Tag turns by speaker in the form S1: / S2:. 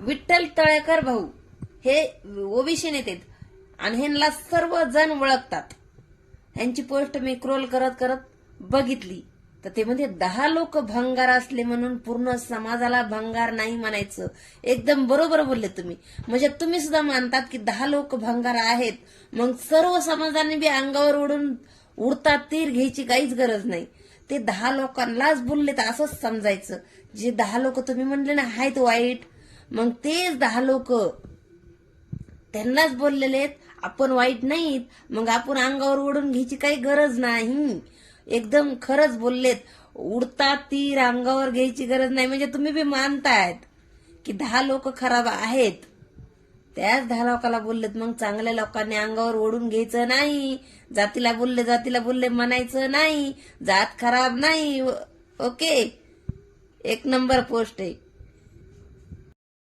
S1: विठ्ठल तळेकर भाऊ हे ओबीसी नेते आणि ह्यांना सर्वजण ओळखतात. ह्यांची पोस्ट मी स्क्रोल करत करत बघितली तर ते म्हणजे 10 लोक भंगार असले म्हणून पूर्ण समाजाला भंगार नाही म्हणायचं. एकदम बरोबर बोलले तुम्ही. म्हणजे तुम्ही सुद्धा मानतात की 10 लोक भंगार आहेत, मग सर्व समाजाने बी अंगावर उडतात तीर घ्यायची काहीच गरज नाही. ते 10 लोकांनाच बोलले तर असंच समजायचं. जे 10 लोक तुम्ही म्हणले ना आहेत वाईट, मग तेच 10 लोक त्यांनाच बोललेले आहेत आपण वाईट नाहीत, मग आपण अंगावर ओढून घ्यायची काही गरज नाही. एकदम खरंच बोललेत. उडतात तीर अंगावर घ्यायची गरज नाही. म्हणजे तुम्ही बी मानतायत की 10 लोक खराब आहेत, त्याच 10 लोकांना बोललेत. मग चांगल्या लोकांनी अंगावर ओढून घ्यायचं नाही. जातीला बोलले म्हणायचं नाही. जात खराब नाही. ओके, एक नंबर पोस्ट आहे.